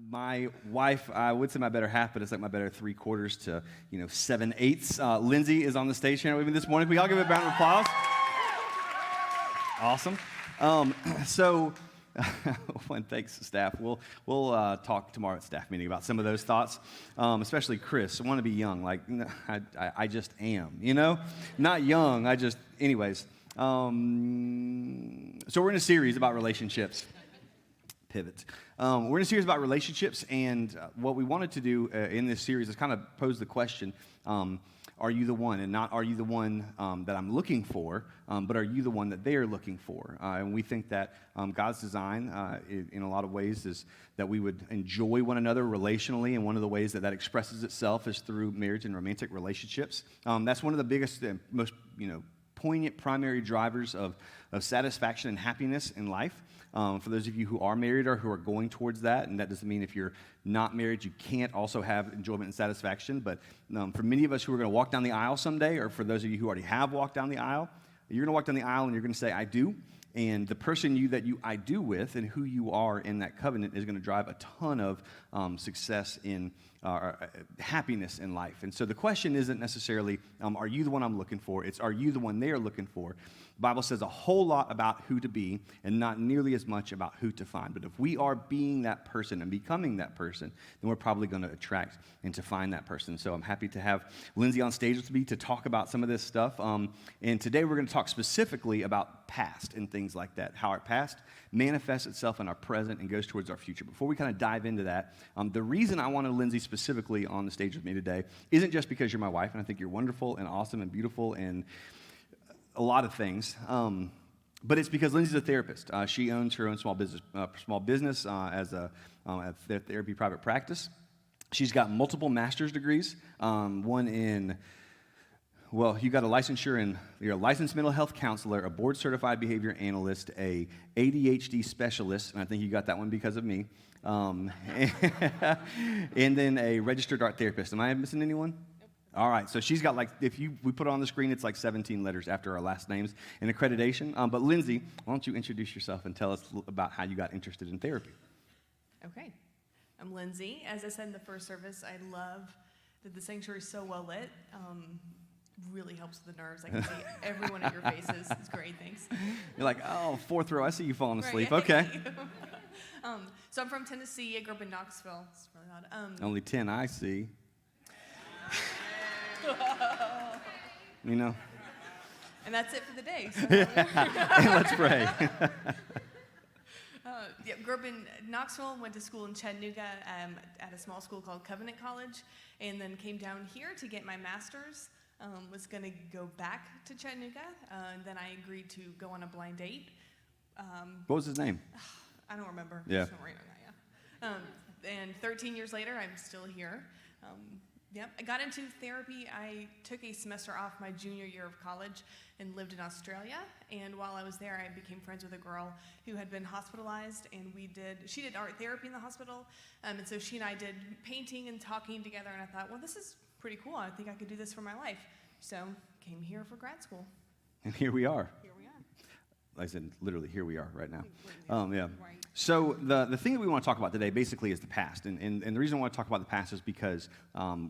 my wife, I would say my better half, but it's like my better 3/4 to 7/8. Lindsay is on the stage here with me this morning. Can we all give her a round of applause? Awesome. And thanks, staff. We'll talk tomorrow at staff meeting about some of those thoughts, especially Chris. I want to be young. Like, I just am, Not young, anyways. So we're in a series about relationships. Pivot. We're in a series about relationships, and what we wanted to do in this series is kind of pose the question, are you the one? And not are you the one that I'm looking for, but are you the one that they are looking for? And we think that God's design in a lot of ways is that we would enjoy one another relationally, and one of the ways that expresses itself is through marriage and romantic relationships. That's one of the biggest and most poignant primary drivers of satisfaction and happiness in life. For those of you who are married or who are going towards that, and that doesn't mean if you're not married, you can't also have enjoyment and satisfaction, but for many of us who are going to walk down the aisle someday, or for those of you who already have walked down the aisle, you're going to walk down the aisle and you're going to say, I do, and the person you I do with and who you are in that covenant is going to drive a ton of success in happiness in life. And so the question isn't necessarily, are you the one I'm looking for? It's, are you the one they are looking for? The Bible says a whole lot about who to be and not nearly as much about who to find. But if we are being that person and becoming that person, then we're probably going to attract and to find that person. So I'm happy to have Lindsay on stage with me to talk about some of this stuff. And today we're going to talk specifically about past and things like that, how our past manifests itself in our present and goes towards our future. Before we kind of dive into that, the reason I wanted Lindsay specifically on the stage with me today isn't just because you're my wife, and I think you're wonderful and awesome and beautiful and a lot of things, but it's because Lindsay's a therapist. She owns her own small business as a therapy private practice. She's got multiple master's degrees, one in, well, you got a licensure in, you're a licensed mental health counselor, a board-certified behavior analyst, a ADHD specialist, and I think you got that one because of me, and then a registered art therapist. Am I missing anyone? All right, so she's got we put it on the screen, it's like 17 letters after our last names and accreditation. But Lindsay, why don't you introduce yourself and tell us about how you got interested in therapy? Okay, I'm Lindsay. As I said in the first service, I love that the sanctuary is so well lit. Really helps with the nerves. I can see everyone at your faces. It's great, thanks. You're like, oh, fourth row, I see you falling asleep. Right. Okay. So I'm from Tennessee. I grew up in Knoxville. It's really odd. Only 10 I see. And that's it for the day. So. Let's pray. Grew up in Knoxville, went to school in Chattanooga at a small school called Covenant College, and then came down here to get my master's. Was going to go back to Chattanooga, and then I agreed to go on a blind date. What was his name? I don't remember. Yeah. And 13 years later, I'm still here. I got into therapy. I took a semester off my junior year of college and lived in Australia. And while I was there, I became friends with a girl who had been hospitalized, and she did art therapy in the hospital. And so she and I did painting and talking together, and I thought, well, this is pretty cool. I think I could do this for my life. So came here for grad school. And here we are. Like I said, literally, here we are right now. Right. So the thing that we want to talk about today basically is the past. And the reason I want to talk about the past is because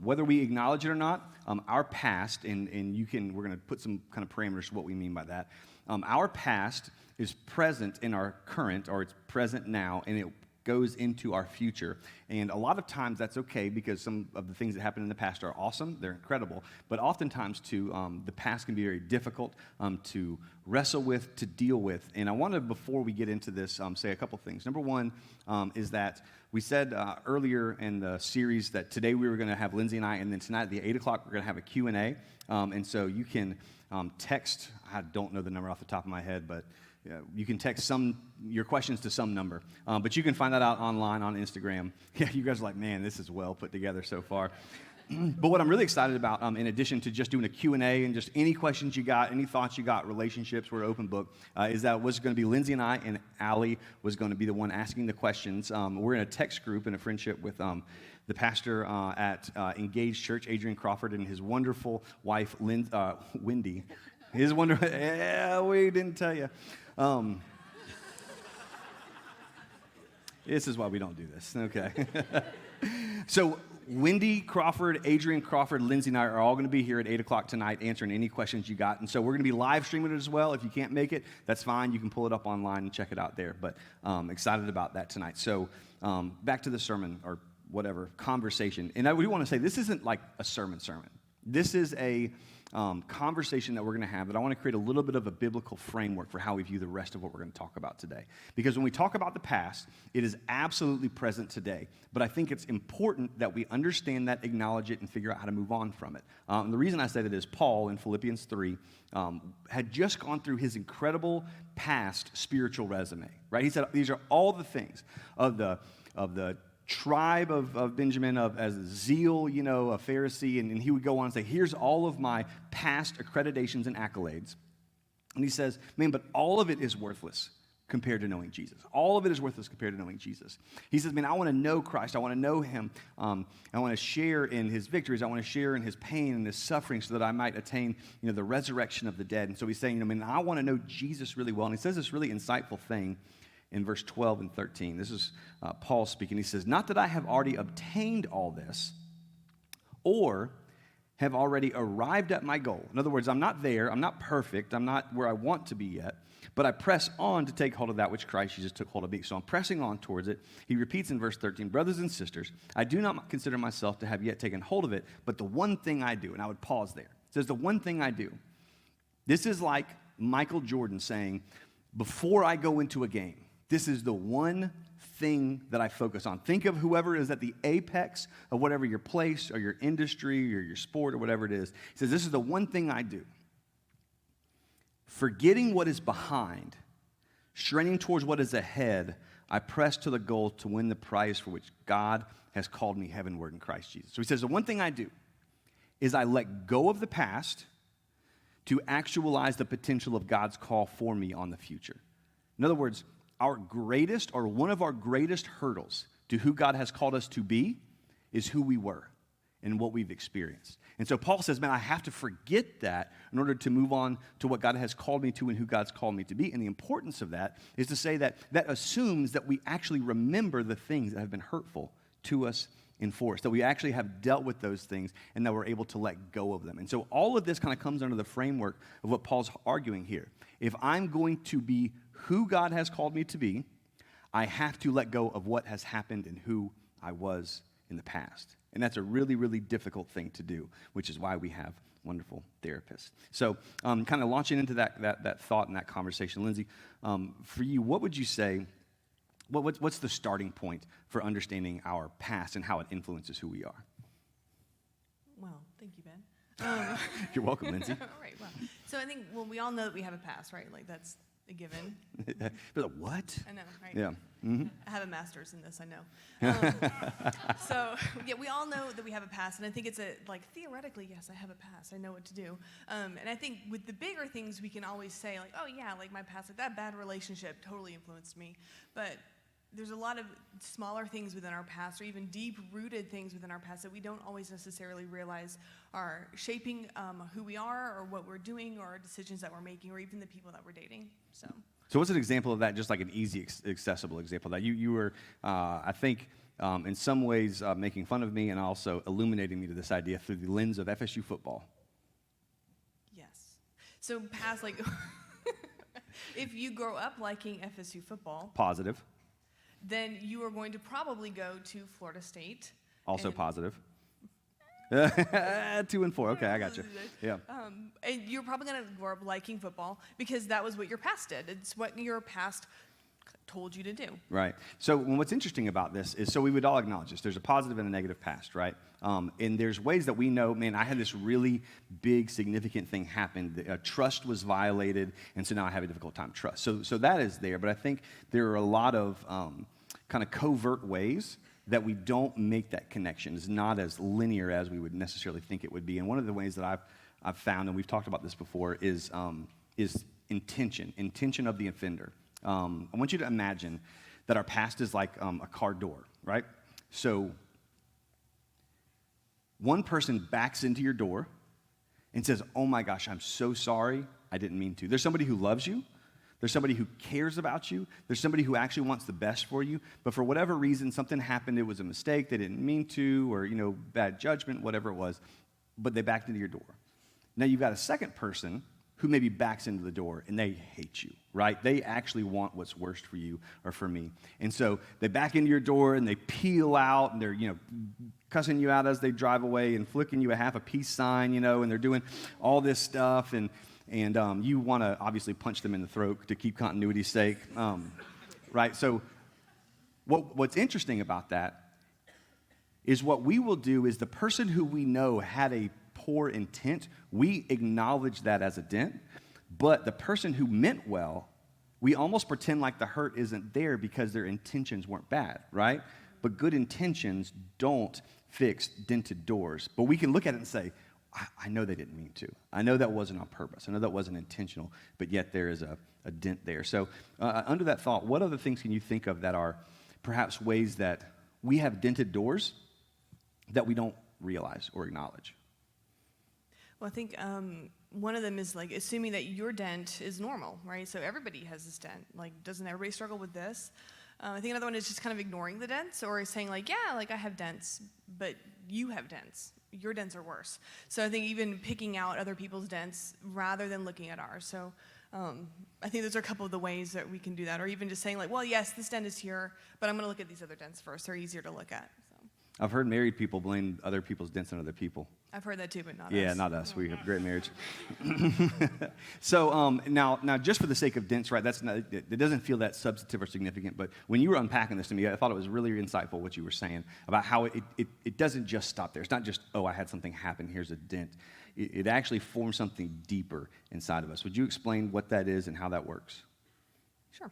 whether we acknowledge it or not, our past, and we're going to put some kind of parameters to what we mean by that. Our past is present in our current, or it's present now, and it goes into our future. And a lot of times that's okay because some of the things that happened in the past are awesome, they're incredible, but oftentimes too, the past can be very difficult to wrestle with, to deal with. And I want to, before we get into this, say a couple things. Number one is that we said earlier in the series that today we were going to have Lindsay and I, and then tonight at the 8 o'clock we're going to have a Q&A. And so you can text, I don't know the number off the top of my head, but you can text your questions to some number, but you can find that out online on Instagram. Yeah, you guys are like, man, this is well put together so far. But what I'm really excited about, in addition to just doing a Q&A and just any questions you got, any thoughts you got, relationships, we're an open book, is that it was going to be Lindsay and I, and Allie was going to be the one asking the questions. We're in a text group in a friendship with the pastor at Engaged Church, Adrian Crawford, and his wonderful wife, Wendy. His wonderful, we didn't tell you. This is why we don't do this. Okay. So Wendy Crawford, Adrian Crawford, Lindsay, and I are all going to be here at 8 o'clock tonight answering any questions you got. And so we're going to be live streaming it as well. If you can't make it, that's fine. You can pull it up online and check it out there. But excited about that tonight. So back to the sermon or whatever, conversation. And we want to say this isn't like a sermon. This is a conversation that we're going to have that I want to create a little bit of a biblical framework for how we view the rest of what we're going to talk about today. Because when we talk about the past, it is absolutely present today. But I think it's important that we understand that, acknowledge it, and figure out how to move on from it. And the reason I say that is Paul in Philippians 3 had just gone through his incredible past spiritual resume, right? He said these are all the things of the tribe of Benjamin, as zeal, a Pharisee, and he would go on and say, here's all of my past accreditations and accolades. And he says, man, but all of it is worthless compared to knowing Jesus. All of it is worthless compared to knowing Jesus. He says, man, I want to know Christ. I want to know him. I want to share in his victories. I want to share in his pain and his suffering so that I might attain, the resurrection of the dead. And so he's saying, man, I want to know Jesus really well. And he says this really insightful thing in verse 12 and 13. This is Paul speaking. He says, not that I have already obtained all this or have already arrived at my goal. In other words, I'm not there. I'm not perfect. I'm not where I want to be yet. But I press on to take hold of that which Christ Jesus took hold of me. So I'm pressing on towards it. He repeats in verse 13, brothers and sisters, I do not consider myself to have yet taken hold of it, but the one thing I do, and I would pause there. It says the one thing I do. This is like Michael Jordan saying, before I go into a game, this is the one thing that I focus on. Think of whoever is at the apex of whatever your place or your industry or your sport or whatever it is. He says, this is the one thing I do. Forgetting what is behind, straining towards what is ahead, I press to the goal to win the prize for which God has called me heavenward in Christ Jesus. So he says, the one thing I do is I let go of the past to actualize the potential of God's call for me on the future. In other words, our greatest or one of our greatest hurdles to who God has called us to be is who we were and what we've experienced. And so Paul says, man, I have to forget that in order to move on to what God has called me to and who God's called me to be. And the importance of that is to say that assumes that we actually remember the things that have been hurtful to us and for us, that we actually have dealt with those things and that we're able to let go of them. And so all of this kind of comes under the framework of what Paul's arguing here. If I'm going to be who God has called me to be, I have to let go of what has happened and who I was in the past. And that's a really, really difficult thing to do, which is why we have wonderful therapists. So kind of launching into that thought and that conversation, Lindsay, for you, what would you say, what's the starting point for understanding our past and how it influences who we are? Well, thank you, Ben. You're welcome, Lindsay. All right, well, so I think, we all know that we have a past, right? Like, that's a given. What? I know, right? Yeah. Mm-hmm. I have a master's in this, I know. So, yeah, we all know that we have a past, and I think it's theoretically, yes, I have a past. I know what to do. And I think with the bigger things, we can always say, like, oh, yeah, like my past, like that bad relationship totally influenced me. But there's a lot of smaller things within our past, or even deep-rooted things within our past that we don't always necessarily realize are shaping who we are or what we're doing or decisions that we're making or even the people that we're dating. So what's an example of that, just like an easy, accessible example of that? You were, I think, in some ways making fun of me and also illuminating me to this idea through the lens of FSU football. Yes. So past, if you grow up liking FSU football. Positive. Then you are going to probably go to Florida State. Also positive. 2 and 4. Okay, I got you. Yeah. And you're probably going to grow up liking football because that was what your past did. It's what your past told you to do. Right. So what's interesting about this is, so we would all acknowledge this. There's a positive and a negative past, right? And there's ways that we know, man, I had this really big, significant thing happen. Trust was violated, and so now I have a difficult time trust. So that is there, but I think there are a lot of kind of covert ways that we don't make that connection. It's not as linear as we would necessarily think it would be. And one of the ways that I've found, and we've talked about this before, is intention of the offender. I want you to imagine that our past is like a car door, right? So one person backs into your door and says, oh my gosh, I'm so sorry, I didn't mean to. There's somebody who loves you. There's somebody who cares about you. There's somebody who actually wants the best for you. But for whatever reason, something happened. It was a mistake. They didn't mean to, or, bad judgment, whatever it was. But they backed into your door. Now you've got a second person who maybe backs into the door, and they hate you, right? They actually want what's worst for you or for me. And so they back into your door, and they peel out, and they're, cussing you out as they drive away and flicking you a half a peace sign, and they're doing all this stuff, and you want to obviously punch them in the throat to keep continuity's sake, right? So what's interesting about that is what we will do is the person who we know had a poor intent, we acknowledge that as a dent, but the person who meant well, we almost pretend like the hurt isn't there because their intentions weren't bad, right? But good intentions don't fix dented doors. But we can look at it and say, I know they didn't mean to. I know that wasn't on purpose. I know that wasn't intentional, but yet there is a dent there. So under that thought, what other things can you think of that are perhaps ways that we have dented doors that we don't realize or acknowledge? Well, I think one of them is like assuming that your dent is normal, right? So everybody has this dent. Like, doesn't everybody struggle with this? I think another one is just kind of ignoring the dents or saying like, yeah, like I have dents, but you have dents. Your dents are worse. So I think even picking out other people's dents rather than looking at ours. So I think those are a couple of the ways that we can do that. Or even just saying like, well, yes, this dent is here, but I'm going to look at these other dents first. They're easier to look at. So. I've heard married people blame other people's dents on other people. I've heard that too, but not us. Yeah, not us. We have a great marriage. So now, just for the sake of dents, right? It doesn't feel that substantive or significant. But when you were unpacking this to me, I thought it was really insightful what you were saying about how it doesn't just stop there. It's not just, oh, I had something happen. Here's a dent. It actually forms something deeper inside of us. Would you explain what that is and how that works? Sure.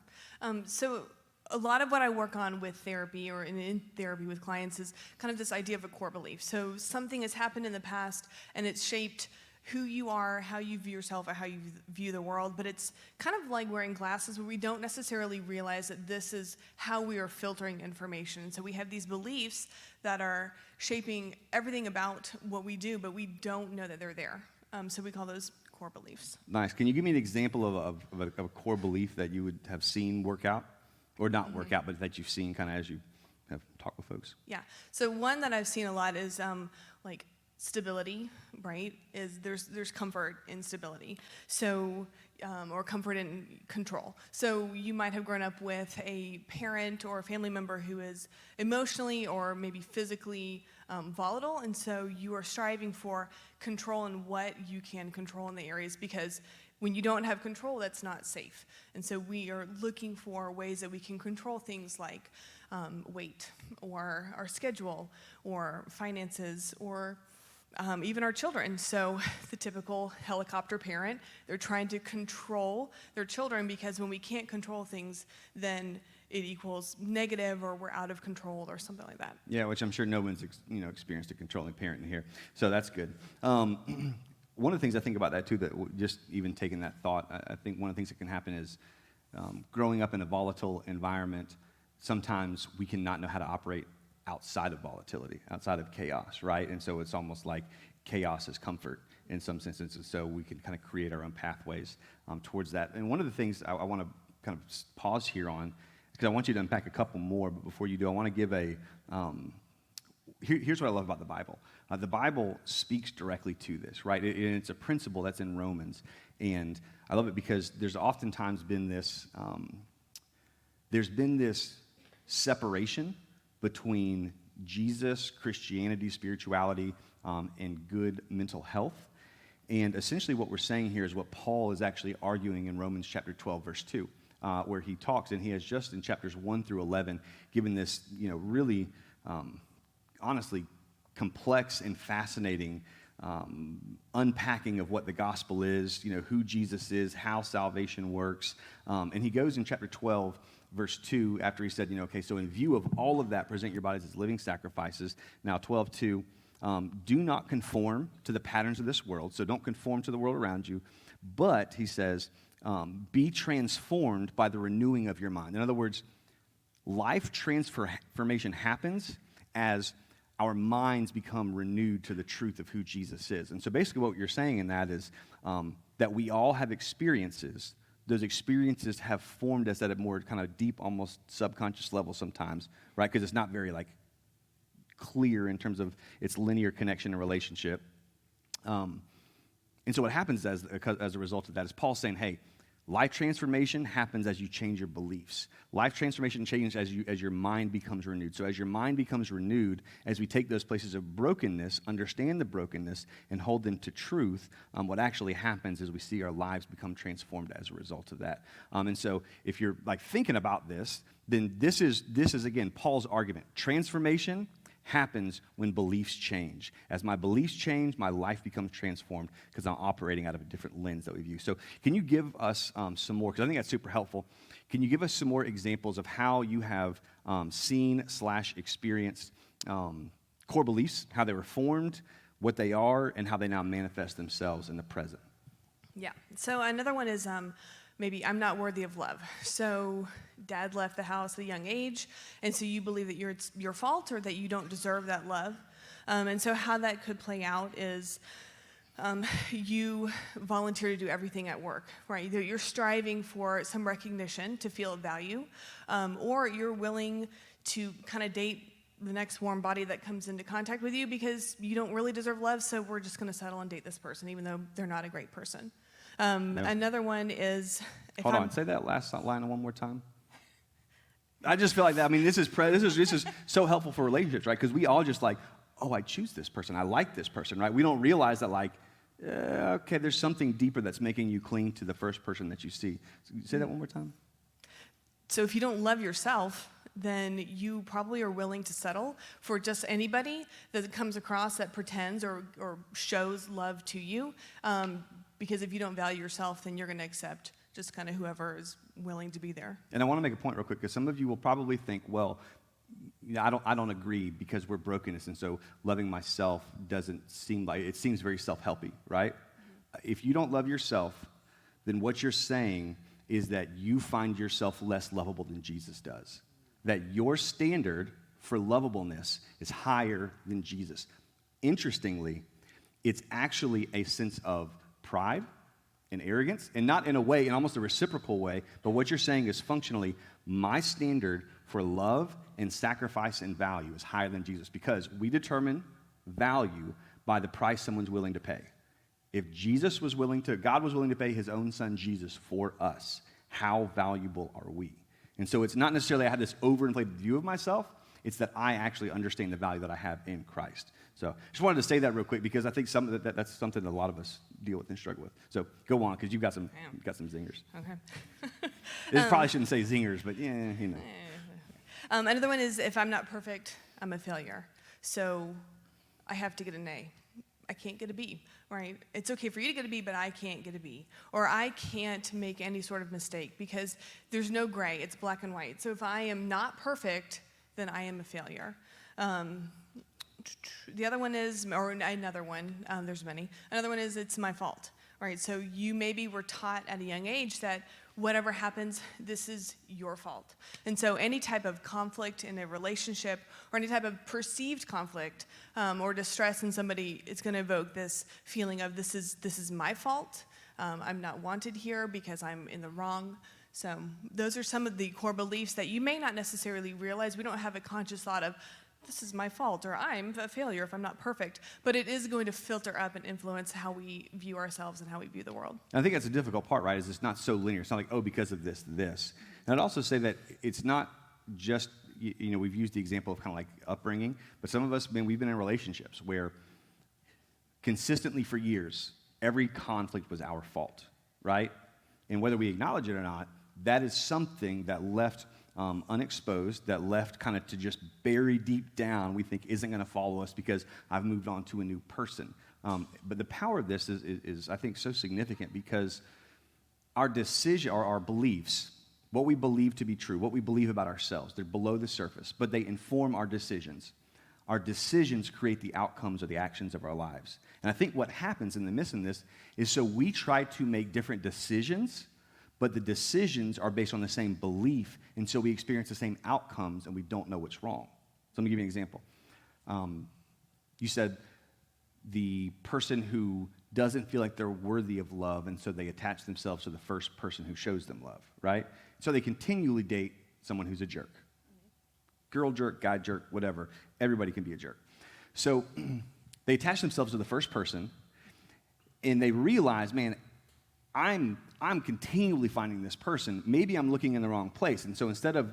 So a lot of what I work on with therapy or in therapy with clients is kind of this idea of a core belief. So something has happened in the past and it's shaped who you are, how you view yourself, or how you view the world, but it's kind of like wearing glasses where we don't necessarily realize that this is how we are filtering information. So we have these beliefs that are shaping everything about what we do, but we don't know that they're there. So we call those core beliefs. Nice. Can you give me an example of a core belief that you would have seen work out? Or not work out, but that you've seen kind of as you have talked with folks? Yeah. So one that I've seen a lot is like stability, right? Is there's comfort in stability. So or comfort in control. So you might have grown up with a parent or a family member who is emotionally or maybe physically volatile, and so you are striving for control in what you can control in the areas because when you don't have control, that's not safe. And so we are looking for ways that we can control things like weight or our schedule or finances or even our children. So the typical helicopter parent, they're trying to control their children because when we can't control things, then it equals negative or we're out of control or something like that. Yeah, which I'm sure no one's experienced a controlling parent in here. So that's good. One of the things I think about that too, that just even taking that thought, I think one of the things that can happen is growing up in a volatile environment, sometimes we cannot know how to operate outside of volatility, outside of chaos, right? And so it's almost like chaos is comfort in some senses, and so we can kind of create our own pathways towards that. And one of the things I want to kind of pause here on, because I want you to unpack a couple more, but before you do, I want to give here's what I love about the Bible. The Bible speaks directly to this, right? And it's a principle that's in Romans. And I love it because there's oftentimes been this, separation between Jesus, Christianity, spirituality, and good mental health. And essentially what we're saying here is what Paul is actually arguing in Romans chapter 12, verse 2, where he talks, and he has just in chapters 1 through 11 given this, really honestly complex and fascinating unpacking of what the gospel is, who Jesus is, how salvation works. And he goes in chapter 12, verse 2, after he said, okay, so in view of all of that, present your bodies as living sacrifices. Now 12:2, do not conform to the patterns of this world. So don't conform to the world around you. But, he says, be transformed by the renewing of your mind. In other words, life transformation happens as our minds become renewed to the truth of who Jesus is. And so basically what you're saying in that is that we all have experiences those experiences have formed us at a more kind of deep, almost subconscious level sometimes, right? Because it's not very like clear in terms of its linear connection and relationship. And so what happens as a result of that is Paul saying, hey, life transformation happens as you change your beliefs. Life transformation changes as your mind becomes renewed. So as your mind becomes renewed, as we take those places of brokenness, understand the brokenness, and hold them to truth, what actually happens is we see our lives become transformed as a result of that. And so if you're like thinking about this, then this is again Paul's argument. Transformation happens when beliefs change. As my beliefs change, my life becomes transformed because I'm operating out of a different lens that we view. So can you give us some more, because I think that's super helpful. Can you give us some more examples of how you have seen/experienced core beliefs, how they were formed, what they are, and how they now manifest themselves in the present? Yeah. So another one is maybe I'm not worthy of love. So dad left the house at a young age, and so you believe that it's your fault or that you don't deserve that love. And so how that could play out is you volunteer to do everything at work, right? Either you're striving for some recognition to feel value, or you're willing to kind of date the next warm body that comes into contact with you because you don't really deserve love, so we're just going to settle and date this person, even though they're not a great person. Another one is... Hold on, say that last line one more time. I just feel like that. I mean, this is so helpful for relationships, right? Because we all just like, oh, I choose this person. I like this person, right? We don't realize that, like, okay, there's something deeper that's making you cling to the first person that you see. So say that one more time. So if you don't love yourself, then you probably are willing to settle for just anybody that comes across that pretends or shows love to you. Because if you don't value yourself, then you're going to accept just kind of whoever is willing to be there. And I want to make a point real quick, because some of you will probably think, well, you know, I don't agree because we're brokenness, and so loving myself doesn't seem like, it seems very self-helpy, right? Mm-hmm. If you don't love yourself, then what you're saying is that you find yourself less lovable than Jesus does. That your standard for lovableness is higher than Jesus. Interestingly, it's actually a sense of pride and arrogance, and not in a way, in almost a reciprocal way, but what you're saying is functionally, my standard for love and sacrifice and value is higher than Jesus, because we determine value by the price someone's willing to pay. If God was willing to pay his own son Jesus for us, how valuable are we? And so it's not necessarily I have this overinflated view of myself, it's that I actually understand the value that I have in Christ. So just wanted to say that real quick, because I think that's something that a lot of us deal with and struggle with. So go on, because you've got some zingers. Okay. This probably shouldn't say zingers, but yeah, you know. Another one is, if I'm not perfect, I'm a failure. So I have to get an A. I can't get a B, right? It's okay for you to get a B, but I can't get a B. Or I can't make any sort of mistake, because there's no gray. It's black and white. So if I am not perfect, then I am a failure. The other one is, or another one, there's many. Another one is, it's my fault, right? So you maybe were taught at a young age that whatever happens, this is your fault. And so any type of conflict in a relationship, or any type of perceived conflict or distress in somebody, it's going to evoke this feeling of this is my fault. I'm not wanted here because I'm in the wrong. So those are some of the core beliefs that you may not necessarily realize. We don't have a conscious thought of, this is my fault, or I'm a failure if I'm not perfect. But it is going to filter up and influence how we view ourselves and how we view the world. I think that's a difficult part, right, is it's not so linear. It's not like, oh, because of this. And I'd also say that it's not just, you know, we've used the example of kind of like upbringing, but some of us, we've been in relationships where consistently for years, every conflict was our fault, right? And whether we acknowledge it or not, that is something that left unexposed, that left kind of to just bury deep down, we think isn't going to follow us because I've moved on to a new person. But the power of this is, I think, so significant, because our decision, or our beliefs, what we believe to be true, what we believe about ourselves, they're below the surface, but they inform our decisions. Our decisions create the outcomes or the actions of our lives. And I think what happens in the midst of this is, so we try to make different decisions, but the decisions are based on the same belief, and so we experience the same outcomes, and we don't know what's wrong. So let me give you an example. You said the person who doesn't feel like they're worthy of love, and so they attach themselves to the first person who shows them love, right? So they continually date someone who's a jerk. Girl jerk, guy jerk, whatever. Everybody can be a jerk. So they attach themselves to the first person, and they realize, man, I'm continually finding this person. Maybe I'm looking in the wrong place. And so instead of,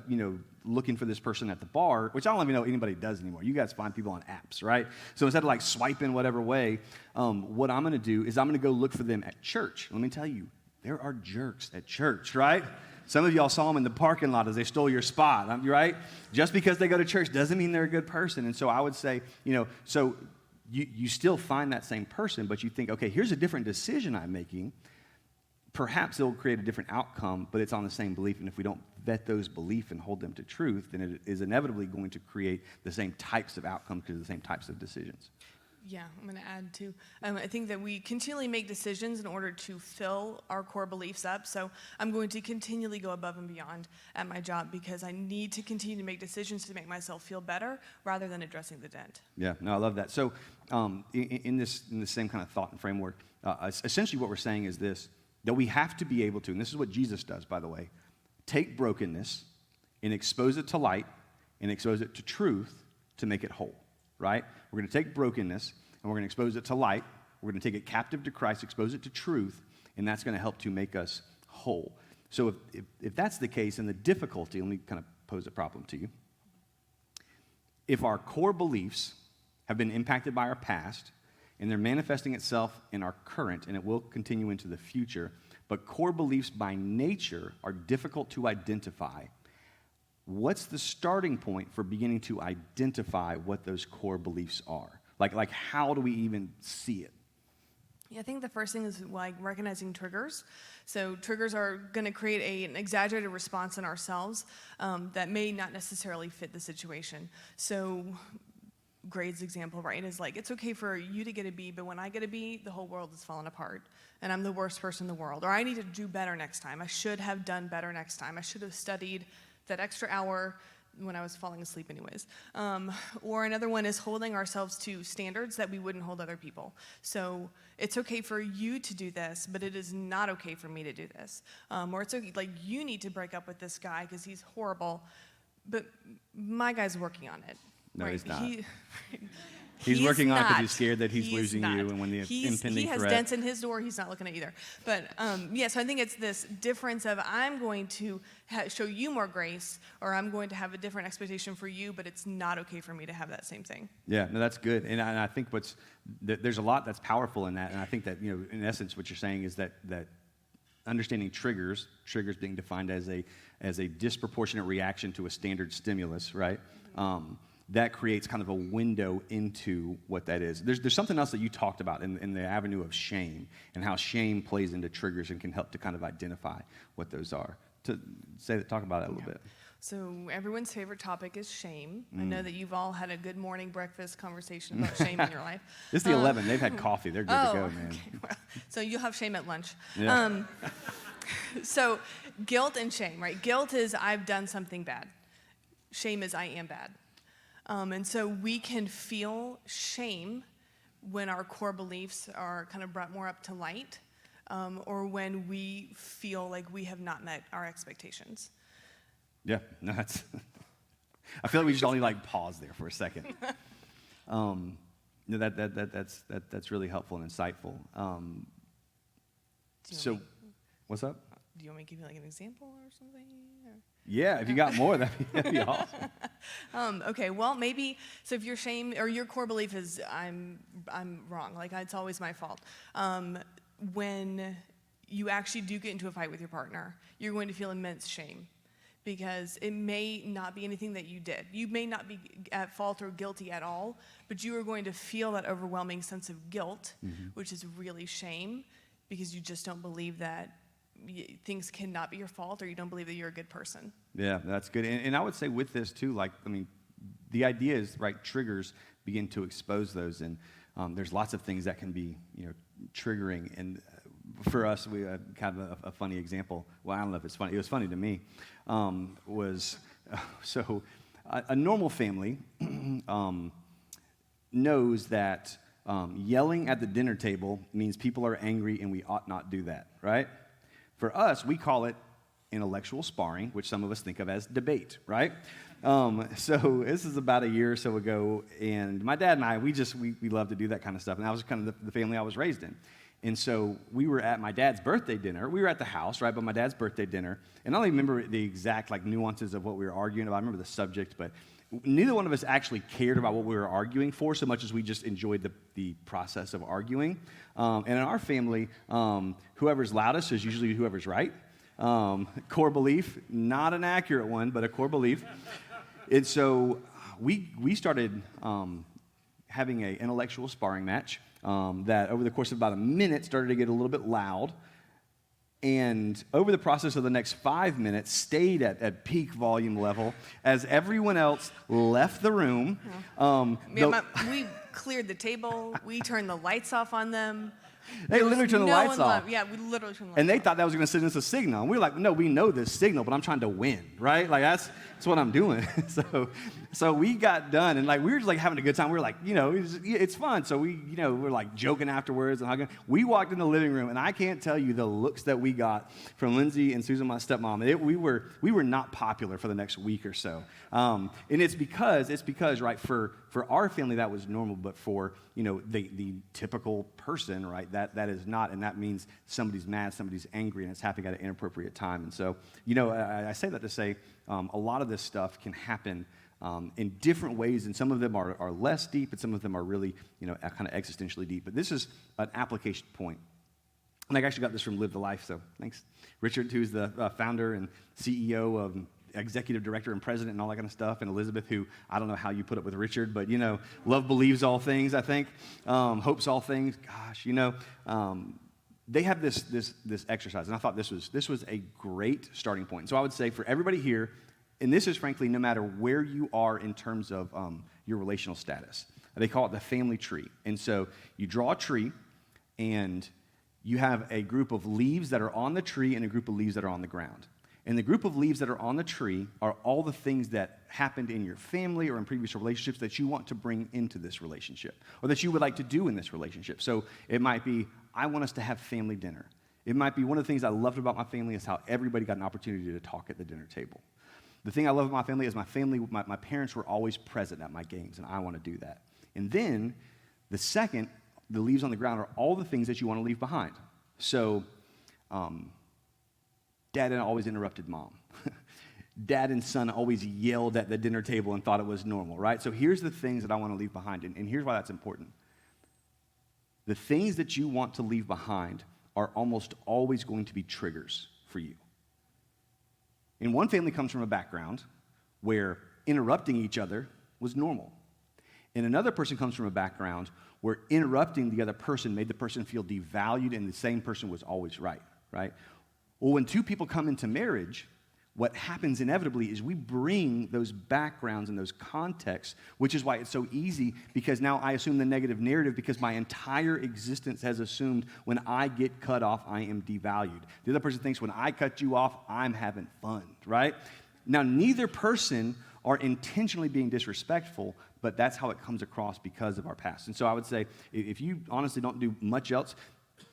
looking for this person at the bar, which I don't even know anybody does anymore. You guys find people on apps, right? So instead of like swiping whatever way, what I'm going to do is I'm going to go look for them at church. Let me tell you, there are jerks at church, right? Some of y'all saw them in the parking lot as they stole your spot, right? Just because they go to church doesn't mean they're a good person. And so I would say, so you still find that same person, but you think, okay, here's a different decision I'm making. Perhaps it'll create a different outcome, but it's on the same belief. And if we don't vet those beliefs and hold them to truth, then it is inevitably going to create the same types of outcomes because of the same types of decisions. Yeah, I'm going to add too. I think that we continually make decisions in order to fill our core beliefs up. So I'm going to continually go above and beyond at my job because I need to continue to make decisions to make myself feel better rather than addressing the dent. Yeah, no, I love that. So in this same kind of thought and framework, essentially what we're saying is this, that we have to be able to, and this is what Jesus does, by the way, take brokenness and expose it to light and expose it to truth to make it whole, right? We're going to take brokenness and we're going to expose it to light. We're going to take it captive to Christ, expose it to truth, and that's going to help to make us whole. So if that's the case, and the difficulty, let me kind of pose a problem to you. If our core beliefs have been impacted by our past, and they're manifesting itself in our current, and it will continue into the future, but core beliefs by nature are difficult to identify. What's the starting point for beginning to identify what those core beliefs are? Like how do we even see it? Yeah, I think the first thing is like recognizing triggers. So triggers are going to create an exaggerated response in ourselves that may not necessarily fit the situation. So grades example, right, is like, it's okay for you to get a B, but when I get a B, the whole world is falling apart, and I'm the worst person in the world. Or I need to do better next time. I should have done better next time. I should have studied that extra hour when I was falling asleep anyways. Or another one is holding ourselves to standards that we wouldn't hold other people. So it's okay for you to do this, but it is not okay for me to do this. Or it's okay, like, you need to break up with this guy because he's horrible, but my guy's working on it. No, right? he's not. He's working on it because not. he's scared that he's losing not. you, and when the impending he has threat. dents in his door, he's not looking at either. But so I think it's this difference of I'm going to show you more grace, or I'm going to have a different expectation for you, but it's not okay for me to have that same thing. Yeah, no, that's good, and I think there's a lot that's powerful in that, and I think that in essence, what you're saying is that understanding triggers being defined as a disproportionate reaction to a standard stimulus, right? That creates kind of a window into what that is. There's something else that you talked about in the avenue of shame, and how shame plays into triggers and can help to kind of identify what those are. Talk about that a little bit. So everyone's favorite topic is shame. I know that you've all had a good morning breakfast conversation about shame in your life. This is the 11. They've had coffee. They're good to go, man. Okay. Well, so you'll have shame at lunch. Yeah. So guilt and shame, right? Guilt is I've done something bad. Shame is I am bad. And so we can feel shame when our core beliefs are kind of brought more up to light, or when we feel like we have not met our expectations. Yeah, no, that's. I feel like we should only pause there for a second. No, that's really helpful and insightful. What's up? Do you want me to give you an example or something? Or? Yeah, if you got more, that'd be awesome. Okay, well, maybe, so if your shame or your core belief is I'm wrong, like it's always my fault, when you actually do get into a fight with your partner, you're going to feel immense shame because it may not be anything that you did. You may not be at fault or guilty at all, but you are going to feel that overwhelming sense of guilt, which is really shame, because you just don't believe that things cannot be your fault, or you don't believe that you're a good person. Yeah, that's good. And I would say with this too, the idea is, right, triggers begin to expose those, and there's lots of things that can be, triggering. And for us, we kind of a funny example. Well, I don't know if it's funny. It was funny to me. A normal family knows that yelling at the dinner table means people are angry and we ought not do that, right? For us, we call it intellectual sparring, which some of us think of as debate, right? So this is about a year or so ago, and my dad and I, we love to do that kind of stuff, and that was kind of the family I was raised in. And so we were at my dad's birthday dinner. We were at the house, right, but my dad's birthday dinner, and I don't even remember the exact nuances of what we were arguing about. I remember the subject, but neither one of us actually cared about what we were arguing for so much as we just enjoyed the process of arguing. And in our family, whoever's loudest is usually whoever's right. Core belief, not an accurate one, but a core belief. And so we started having an intellectual sparring match that over the course of about a minute started to get a little bit loud. And over the process of the next 5 minutes, stayed at peak volume level as everyone else left the room. We cleared the table. We turned the lights off on them. They literally turned the lights off. Yeah, we literally turned the lights off. And they thought that was going to send us a signal. And we were like, no, we know this signal, but I'm trying to win, right? That's what I'm doing. So we got done, and we were just having a good time. We were like, it's fun. So we're joking afterwards and hugging. We walked in the living room, and I can't tell you the looks that we got from Lindsay and Susan, my stepmom. We were not popular for the next week or so. And it's because right, for our family that was normal, but for the typical person, right, that is not, and that means somebody's mad, somebody's angry, and it's happening at an inappropriate time. And so I say that to say a lot of this stuff can happen in different ways, and some of them are less deep, and some of them are really kind of existentially deep. But this is an application point. And I actually got this from Live the Life, so thanks. Richard, who's the founder and CEO of executive director and president and all that kind of stuff, and Elizabeth, who I don't know how you put up with Richard, but love believes all things, I think, hopes all things. Gosh, they have this exercise, and I thought this was a great starting point. So I would say for everybody here, and this is frankly no matter where you are in terms of your relational status, they call it the family tree. And so you draw a tree, and you have a group of leaves that are on the tree and a group of leaves that are on the ground. And the group of leaves that are on the tree are all the things that happened in your family or in previous relationships that you want to bring into this relationship, or that you would like to do in this relationship. So it might be, I want us to have family dinner. It might be one of the things I loved about my family is how everybody got an opportunity to talk at the dinner table. The thing I love about my family is my parents were always present at my games, and I want to do that. And then the second, the leaves on the ground are all the things that you want to leave behind. So, Dad always interrupted Mom. Dad and son always yelled at the dinner table and thought it was normal, right? So here's the things that I want to leave behind, and here's why that's important. The things that you want to leave behind are almost always going to be triggers for you. And one family comes from a background where interrupting each other was normal. And another person comes from a background where interrupting the other person made the person feel devalued and the same person was always right? Well, when two people come into marriage, what happens inevitably is we bring those backgrounds and those contexts, which is why it's so easy, because now I assume the negative narrative because my entire existence has assumed when I get cut off, I am devalued. The other person thinks when I cut you off, I'm having fun, right? Now, neither person are intentionally being disrespectful, but that's how it comes across because of our past. And so I would say, if you honestly don't do much else,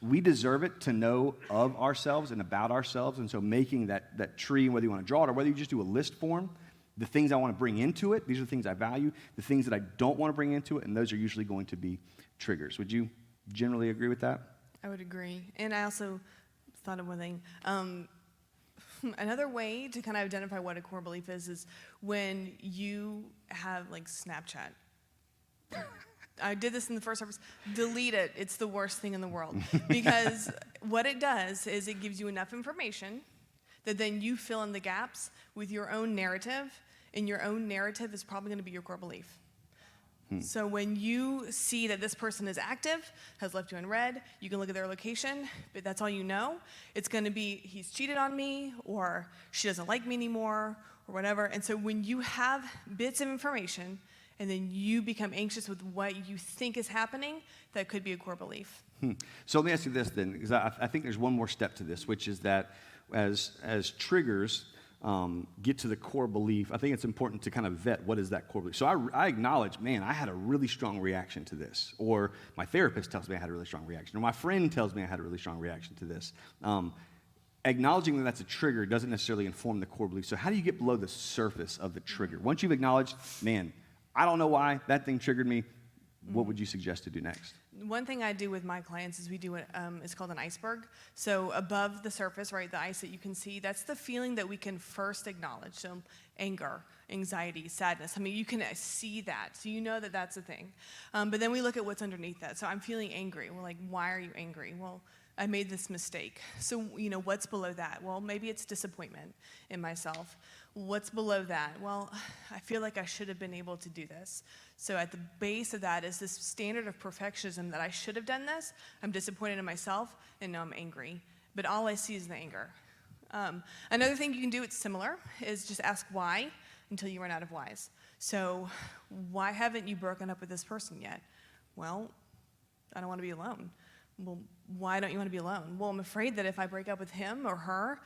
we deserve it to know of ourselves and about ourselves. And so making that tree, whether you want to draw it or whether you just do a list form, the things I want to bring into it, these are the things I value, the things that I don't want to bring into it, and those are usually going to be triggers. Would you generally agree with that? I would agree. And I also thought of one thing. Another way to kind of identify what a core belief is when you have Snapchat. I did this in the first service. Delete it. It's the worst thing in the world. Because what it does is it gives you enough information that then you fill in the gaps with your own narrative, and your own narrative is probably going to be your core belief. So when you see that this person is active, has left you unread, you can look at their location, but that's all you know. It's going to be, he's cheated on me, or she doesn't like me anymore, or whatever. And so when you have bits of information, and then you become anxious with what you think is happening, that could be a core belief. So let me ask you this then, because I think there's one more step to this, which is that as triggers, get to the core belief, I think it's important to kind of vet what is that core belief. So I acknowledge, man, I had a really strong reaction to this. Or my therapist tells me I had a really strong reaction. Or my friend tells me I had a really strong reaction to this. Acknowledging that that's a trigger doesn't necessarily inform the core belief. So how do you get below the surface of the trigger? Once you've acknowledged, man, I don't know why that thing triggered me, what would you suggest to do next? One thing I do with my clients is we do it's called an iceberg. So above the surface, right, the ice that you can see, that's the feeling that we can first acknowledge. So anger, anxiety, sadness. I mean, you can see that. So you know that that's a thing. But then we look at what's underneath that. So I'm feeling angry. We're like, why are you angry? Well, I made this mistake. So, what's below that? Well, maybe it's disappointment in myself. What's below that? Well, I feel like I should have been able to do this. So at the base of that is this standard of perfectionism that I should have done this. I'm disappointed in myself, and now I'm angry. But all I see is the anger. Another thing you can do, it's similar, is just ask why until you run out of whys. So why haven't you broken up with this person yet? Well, I don't want to be alone. Well, why don't you want to be alone? Well, I'm afraid that if I break up with him or her,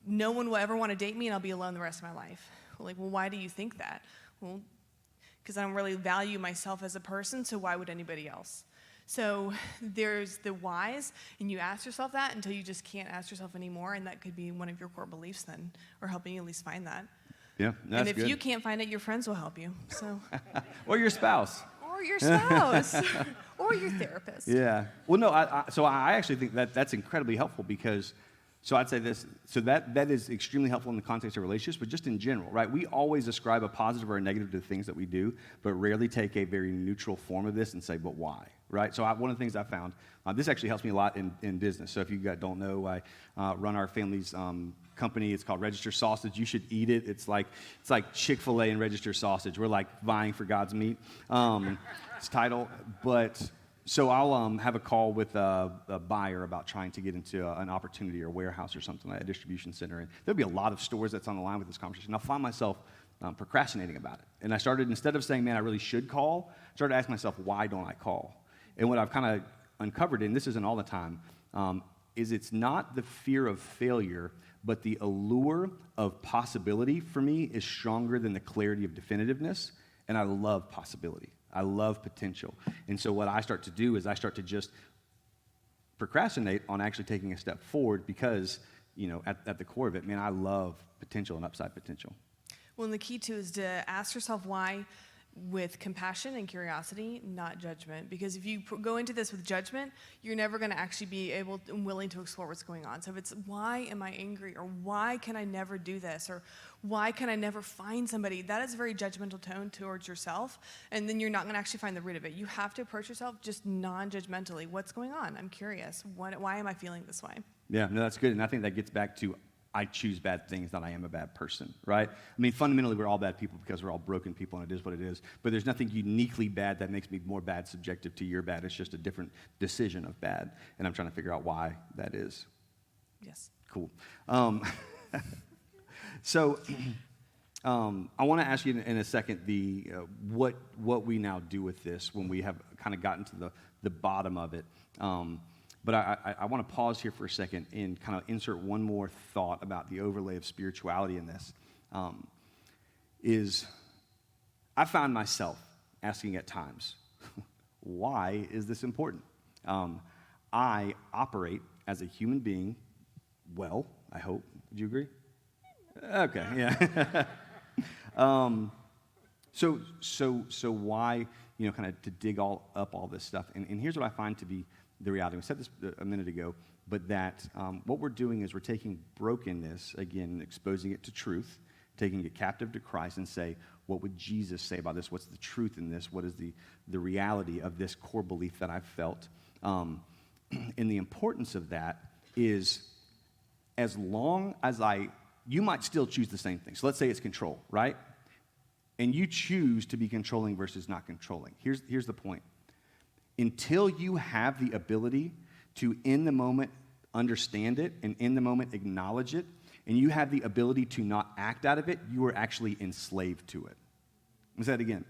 no one will ever want to date me and I'll be alone the rest of my life. Well, why do you think that? Well, because I don't really value myself as a person, so why would anybody else? So there's the whys, and you ask yourself that until you just can't ask yourself anymore, and that could be one of your core beliefs then, or helping you at least find that. Yeah, that's And if good. you can't find it, your friends will help you. So. Or your spouse. Or your spouse. Or your therapist. Yeah. Well, no, I actually think that's incredibly helpful because, so I'd say this, so that is extremely helpful in the context of relationships, but just in general, right? We always ascribe a positive or a negative to the things that we do, but rarely take a very neutral form of this and say, but why, right? So one of the things I found, this actually helps me a lot in business. So if you guys don't know, I run our family's company. It's called Register Sausage. You should eat it. It's like Chick-fil-A and Register Sausage. We're like vying for God's meat. It's title, but so I'll have a call with a buyer about trying to get into an opportunity or warehouse or something like a distribution center. And there'll be a lot of stores that's on the line with this conversation. I'll find myself procrastinating about it. And I started, instead of saying, man, I really should call, I started asking myself, why don't I call? And what I've kind of uncovered, and this isn't all the time, is it's not the fear of failure, but the allure of possibility for me is stronger than the clarity of definitiveness. And I love possibility. I love potential. And so what I start to do is I start to just procrastinate on actually taking a step forward because, at the core of it, man, I love potential and upside potential. Well, and the key, too, is to ask yourself why with compassion and curiosity, not judgment. Because if you go into this with judgment, you're never going to actually be able and willing to explore what's going on. So if it's, why am I angry? Or why can I never do this? Or why can I never find somebody? That is a very judgmental tone towards yourself. And then you're not going to actually find the root of it. You have to approach yourself just non-judgmentally. What's going on? I'm curious. Why am I feeling this way? Yeah, no, that's good. And I think that gets back to I choose bad things, not I am a bad person, right? I mean, fundamentally, we're all bad people because we're all broken people, and it is what it is. But there's nothing uniquely bad that makes me more bad subjective to your bad. It's just a different decision of bad, and I'm trying to figure out why that is. Yes. Cool. So I want to ask you in a second what we now do with this when we have kind of gotten to the bottom of it. But I want to pause here for a second and kind of insert one more thought about the overlay of spirituality in this. I found myself asking at times, why is this important? I operate as a human being well, I hope. Would you agree? Okay, yeah. So why, kind of to dig up all this stuff. And here's what I find to be the reality. We said this a minute ago, but that what we're doing is we're taking brokenness, again, exposing it to truth, taking it captive to Christ and say, what would Jesus say about this? What's the truth in this? What is the reality of this core belief that I've felt? And the importance of that is as long as you might still choose the same thing. So let's say it's control, right? And you choose to be controlling versus not controlling. Here's the point. Until you have the ability to, in the moment, understand it, and in the moment, acknowledge it, and you have the ability to not act out of it, you are actually enslaved to it. Let me say that again.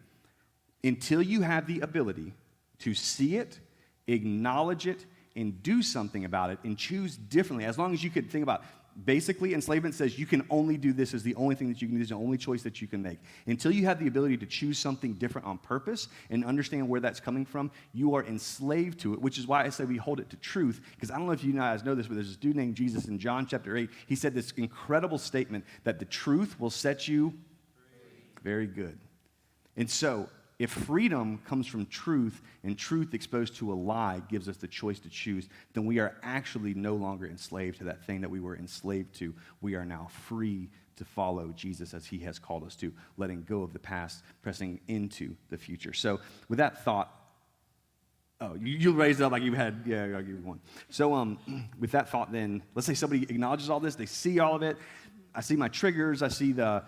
Until you have the ability to see it, acknowledge it, and do something about it, and choose differently, as long as you could think about, Basically, enslavement says you can only do this as the only thing that you can do, this is the only choice that you can make. Until you have the ability to choose something different on purpose and understand where that's coming from, you are enslaved to it, which is why I say we hold it to truth, because I don't know if you guys know this, but there's this dude named Jesus in John chapter 8. He said this incredible statement that the truth will set you very good. And so, if freedom comes from truth and truth exposed to a lie gives us the choice to choose, then we are actually no longer enslaved to that thing that we were enslaved to. We are now free to follow Jesus as he has called us to, letting go of the past, pressing into the future. So with that thought, you raised it up like you had, yeah, I'll give you one. So with that thought then, let's say somebody acknowledges all this, they see all of it. I see my triggers, I see the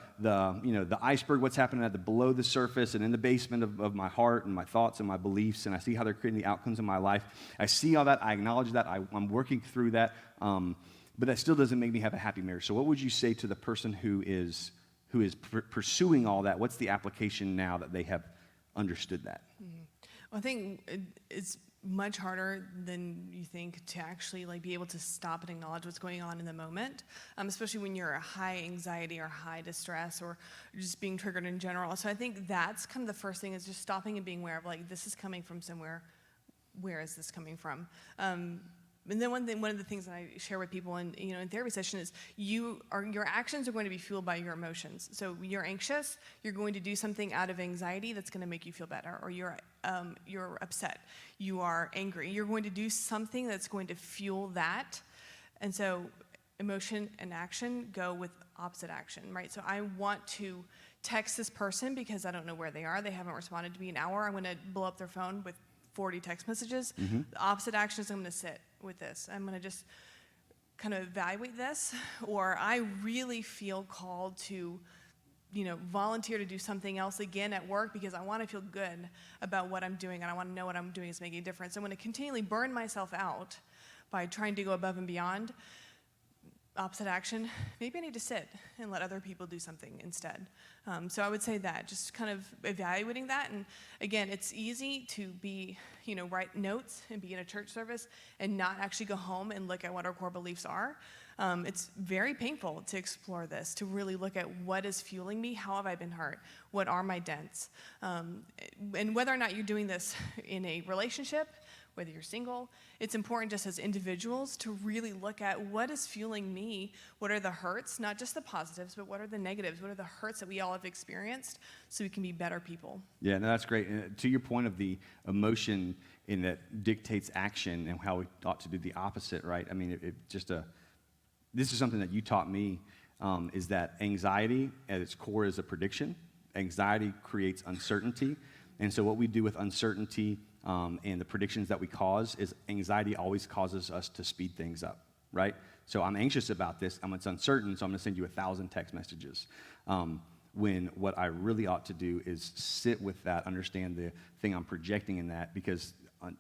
iceberg, what's happening at the below the surface and in the basement of my heart and my thoughts and my beliefs, and I see how they're creating the outcomes in my life. I see all that, I acknowledge that, I'm working through that, but that still doesn't make me have a happy marriage. So what would you say to the person who is pursuing all that? What's the application now that they have understood that? Mm-hmm. Well, I think it's much harder than you think to actually be able to stop and acknowledge what's going on in the moment, especially when you're a high anxiety or high distress or just being triggered in general. So I think that's kind of the first thing, is just stopping and being aware of this is coming from somewhere. Where is this coming from? And then one of the things that I share with people in therapy session is your actions are going to be fueled by your emotions. So you're anxious, you're going to do something out of anxiety that's going to make you feel better, or you're upset, you are angry, you're going to do something that's going to fuel that. And so emotion and action go with opposite action, right? So I want to text this person because I don't know where they are. They haven't responded to me in an hour. I'm going to blow up their phone with 40 text messages. Mm-hmm. The opposite action is I'm going to sit with this. I'm going to just kind of evaluate this, or I really feel called to, volunteer to do something else again at work because I want to feel good about what I'm doing and I want to know what I'm doing is making a difference. I'm going to continually burn myself out by trying to go above and beyond. Opposite action, maybe I need to sit and let other people do something instead. So I would say that, just kind of evaluating that. And again, it's easy to be, write notes and be in a church service and not actually go home and look at what our core beliefs are. It's very painful to explore this, to really look at what is fueling me, how have I been hurt, what are my dents, and whether or not you're doing this in a relationship, whether you're single, it's important just as individuals to really look at what is fueling me, what are the hurts, not just the positives, but what are the negatives, what are the hurts that we all have experienced, so we can be better people. Yeah, no, that's great. And to your point of the emotion in that dictates action and how we ought to do the opposite, right? I mean, this is something that you taught me, is that anxiety at its core is a prediction. Anxiety creates uncertainty. And so what we do with uncertainty and the predictions that we cause is anxiety always causes us to speed things up, right? So I'm anxious about this, it's uncertain, so I'm going to send you 1,000 text messages. When what I really ought to do is sit with that, understand the thing I'm projecting in that, because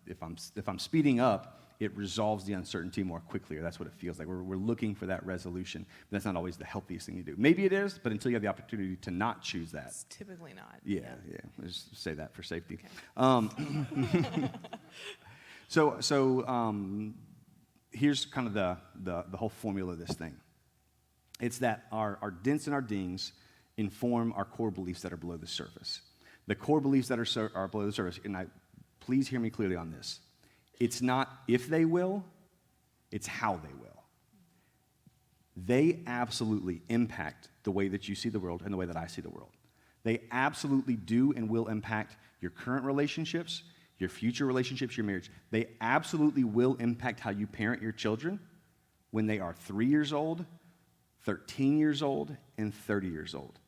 if I'm speeding up, it resolves the uncertainty more quickly, or that's what it feels like. We're looking for that resolution, but that's not always the healthiest thing to do. Maybe it is, but until you have the opportunity to not choose that. It's typically not. Yeah. Let's just say that for safety. Okay. So here's kind of the whole formula of this thing. It's that our dents and our dings inform our core beliefs that are below the surface. The core beliefs that are below the surface, and please hear me clearly on this. It's not if they will, it's how they will. They absolutely impact the way that you see the world and the way that I see the world. They absolutely do and will impact your current relationships, your future relationships, your marriage. They absolutely will impact how you parent your children when they are 3 years old, 13 years old, and 30 years old.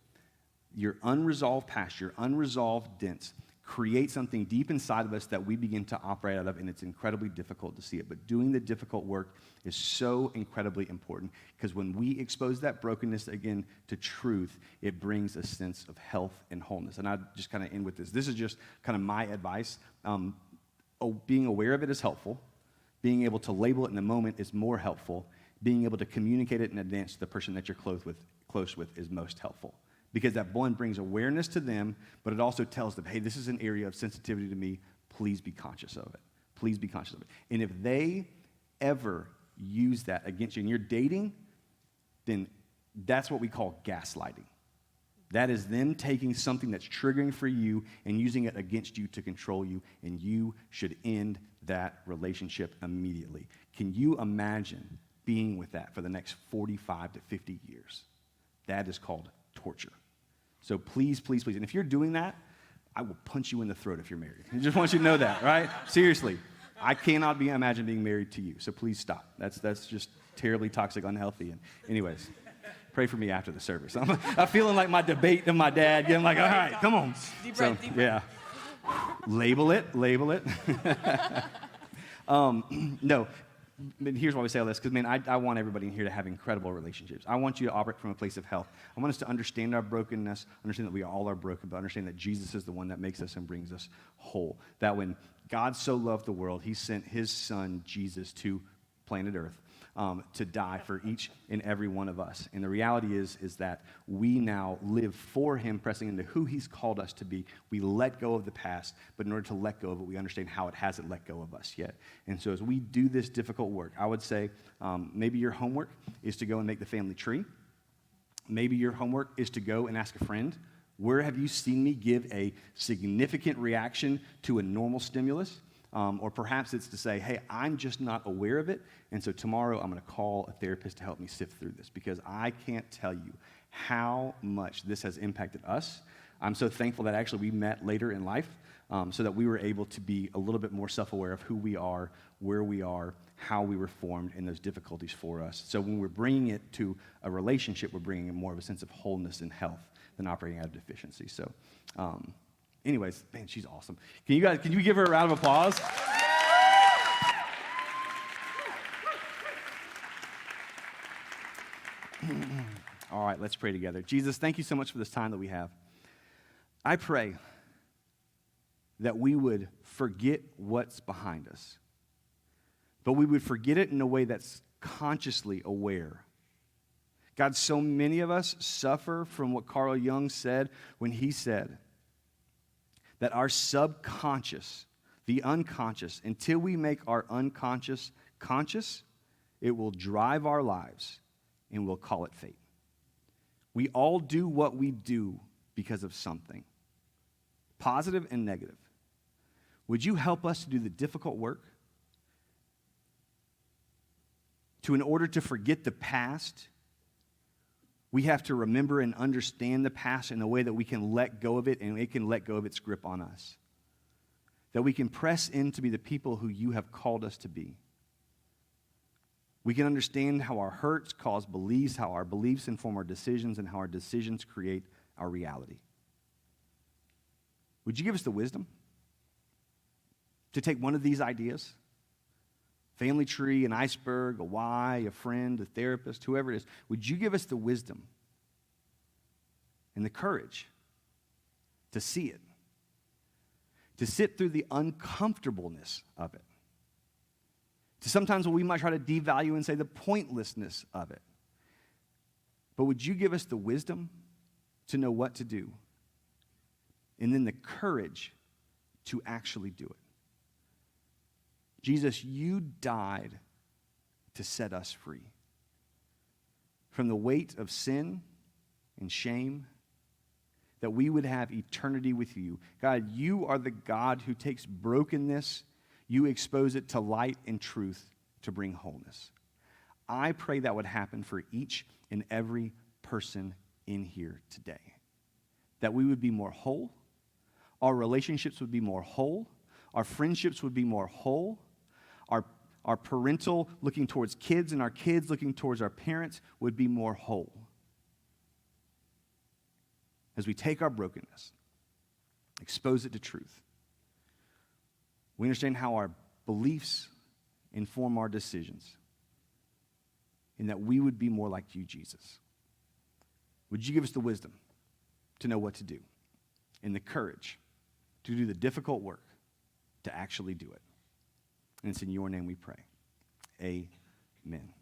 Your unresolved past, your unresolved dents, create something deep inside of us that we begin to operate out of, and it's incredibly difficult to see it. But doing the difficult work is so incredibly important, because when we expose that brokenness again to truth, it brings a sense of health and wholeness. And I just kind of end with this. This is just kind of my advice. Being aware of it is helpful. Being able to label it in the moment is more helpful. Being able to communicate it in advance to the person that you're close with is most helpful. Because that one brings awareness to them, but it also tells them, hey, this is an area of sensitivity to me. Please be conscious of it. Please be conscious of it. And if they ever use that against you, and you're dating, then that's what we call gaslighting. That is them taking something that's triggering for you and using it against you to control you, and you should end that relationship immediately. Can you imagine being with that for the next 45 to 50 years? That is called torture. So please, please, please, and if you're doing that, I will punch you in the throat if you're married. I just want you to know that, right? Seriously. I cannot imagine being married to you, so please stop. That's just terribly toxic, unhealthy. And anyways, pray for me after the service. I'm feeling like my debate and my dad. I'm like, all right, come on. Deep breath, deep breath. Yeah. Label it. No, but here's why we say all this, because, man, I want everybody in here to have incredible relationships. I want you to operate from a place of health. I want us to understand our brokenness, understand that we all are broken, but understand that Jesus is the one that makes us and brings us whole. That when God so loved the world, he sent his son, Jesus, to planet Earth to die for each and every one of us. And the reality is that we now live for him, pressing into who he's called us to be. We let go of the past, but in order to let go of it, we understand how it hasn't let go of us yet. And so as we do this difficult work, I would say maybe your homework is to go and make the family tree. Maybe your homework is to go and ask a friend, where have you seen me give a significant reaction to a normal stimulus? Or perhaps it's to say, hey, I'm just not aware of it, and so tomorrow I'm going to call a therapist to help me sift through this, because I can't tell you how much this has impacted us. I'm so thankful that actually we met later in life so that we were able to be a little bit more self-aware of who we are, where we are, how we were formed, and those difficulties for us. So when we're bringing it to a relationship, we're bringing in more of a sense of wholeness and health than operating out of deficiency. So anyways, man, she's awesome. Can you give her a round of applause? All right, let's pray together. Jesus, thank you so much for this time that we have. I pray that we would forget what's behind us, but we would forget it in a way that's consciously aware. God, so many of us suffer from what Carl Jung said when he said that our subconscious, the unconscious, until we make our unconscious conscious, it will drive our lives, and we'll call it fate. We all do what we do because of something, positive and negative. Would you help us to do the difficult work? In order to forget the past, we have to remember and understand the past in a way that we can let go of it, and it can let go of its grip on us. That we can press in to be the people who you have called us to be. We can understand how our hurts cause beliefs, how our beliefs inform our decisions, and how our decisions create our reality. Would you give us the wisdom to take one of these ideas, family tree, an iceberg, a why, a friend, a therapist, whoever it is, would you give us the wisdom and the courage to see it, to sit through the uncomfortableness of it, to sometimes what we might try to devalue and say the pointlessness of it. But would you give us the wisdom to know what to do, and then the courage to actually do it? Jesus, you died to set us free from the weight of sin and shame, that we would have eternity with you. God, you are the God who takes brokenness, you expose it to light and truth to bring wholeness. I pray that would happen for each and every person in here today, that we would be more whole, our relationships would be more whole, our friendships would be more whole, our parental looking towards kids and our kids looking towards our parents would be more whole. As we take our brokenness, expose it to truth, we understand how our beliefs inform our decisions, and that we would be more like you, Jesus. Would you give us the wisdom to know what to do, and the courage to do the difficult work, to actually do it? And it's in your name we pray. Amen.